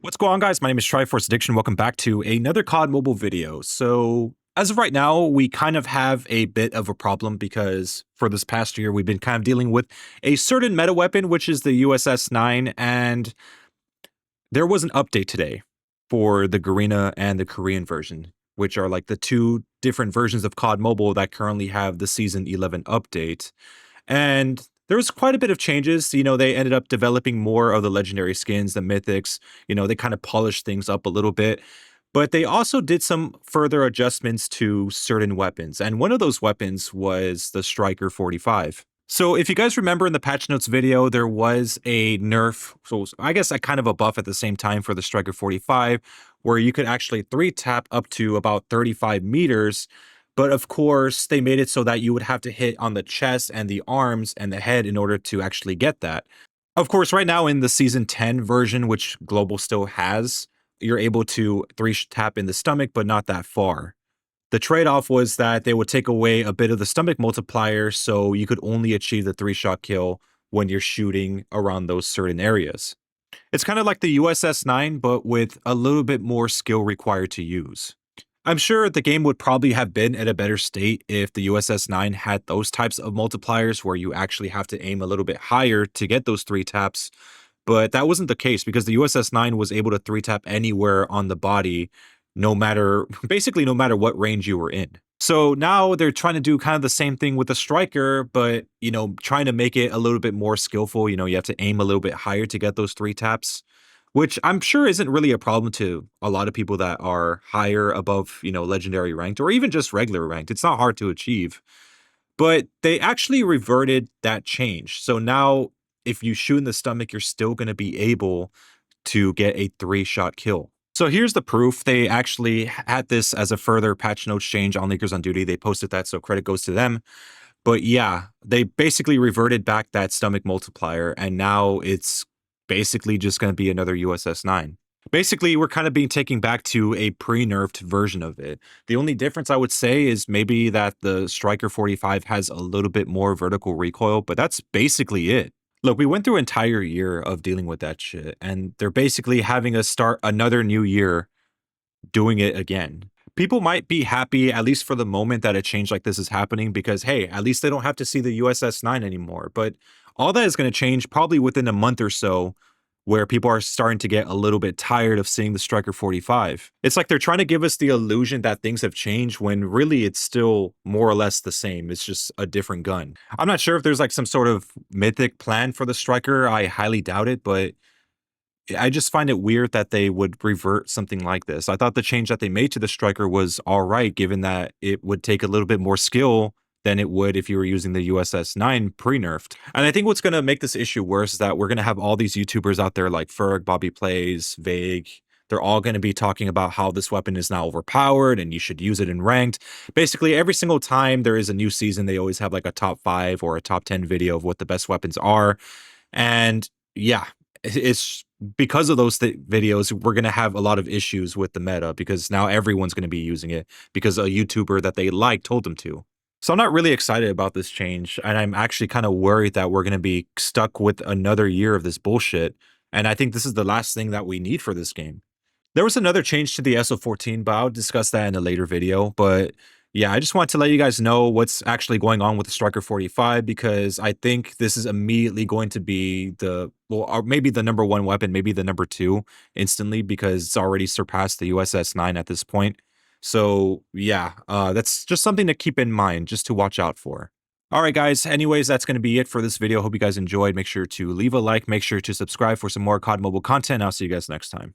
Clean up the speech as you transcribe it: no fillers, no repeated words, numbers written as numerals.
What's going on, guys? My name is Triforce Addiction. Welcome back to another COD Mobile video. So, as of right now, we kind of have a bit of a problem because for this past year, we've been kind of dealing with a certain meta weapon, which is the USS-9, and there was an update today for the Garena and the Korean version, which are like the two different versions of COD Mobile that currently have the Season 11 update. And there was quite a bit of changes. They ended up developing more of the legendary skins, the mythics. They kind of polished things up a little bit. But they also did some further adjustments to certain weapons. And one of those weapons was the Striker 45. So if you guys remember in the patch notes video, there was a nerf. So I guess a kind of a buff at the same time for the Striker 45, where you could actually 3-tap up to about 35 meters. But of course, they made it so that you would have to hit on the chest and the arms and the head in order to actually get that. Of course, right now in the Season 10 version, which Global still has, you're able to 3-tap in the stomach, but not that far. The trade-off was that they would take away a bit of the stomach multiplier, so you could only achieve the 3-shot kill when you're shooting around those certain areas. It's kind of like the USS-9, but with a little bit more skill required to use. I'm sure the game would probably have been at a better state if the USS-9 had those types of multipliers where you actually have to aim a little bit higher to get those 3-taps, but that wasn't the case because the USS-9 was able to 3-tap anywhere on the body, basically no matter what range you were in. So now they're trying to do kind of the same thing with the Striker, but, trying to make it a little bit more skillful. You have to aim a little bit higher to get those 3-taps, which I'm sure isn't really a problem to a lot of people that are higher above, legendary ranked or even just regular ranked. It's not hard to achieve. But they actually reverted that change. So now if you shoot in the stomach, you're still going to be able to get a 3-shot kill. So here's the proof. They actually had this as a further patch notes change on Leakers on Duty. They posted that, so credit goes to them. But yeah, they basically reverted back that stomach multiplier, and now it's basically just going to be another USS-9. Basically, we're kind of being taken back to a pre-nerfed version of it. The only difference I would say is maybe that the Striker 45 has a little bit more vertical recoil, but that's basically it. Look, we went through an entire year of dealing with that shit, and they're basically having us start another new year doing it again. People might be happy, at least for the moment, that a change like this is happening because, hey, at least they don't have to see the USS-9 anymore. But all that is going to change probably within a month or so, where people are starting to get a little bit tired of seeing the Striker 45. It's like they're trying to give us the illusion that things have changed when really it's still more or less the same. It's just a different gun. I'm not sure if there's like some sort of mythic plan for the Striker. I highly doubt it, but I just find it weird that they would revert something like this. I thought the change that they made to the Striker was all right, given that it would take a little bit more skill than it would if you were using the USS-9 pre-nerfed. And I think what's going to make this issue worse is that we're going to have all these YouTubers out there like Ferg, Bobby Plays, Vague. They're all going to be talking about how this weapon is now overpowered and you should use it in ranked. Basically, every single time there is a new season, they always have like a top 5 or a top 10 video of what the best weapons are. And yeah, it's because of those videos, we're going to have a lot of issues with the meta because now everyone's going to be using it because a YouTuber that they like told them to. So I'm not really excited about this change, and I'm actually kind of worried that we're going to be stuck with another year of this bullshit, and I think this is the last thing that we need for this game. There was another change to the SO14, but I'll discuss that in a later video, but yeah, I just want to let you guys know what's actually going on with the Striker 45, because I think this is immediately going to be or maybe the number 1 weapon, maybe the number 2 instantly, because it's already surpassed the USS-9 at this point. So yeah, that's just something to keep in mind, just to watch out for. All right, guys. Anyways, that's going to be it for this video. Hope you guys enjoyed. Make sure to leave a like. Make sure to subscribe for some more COD Mobile content. I'll see you guys next time.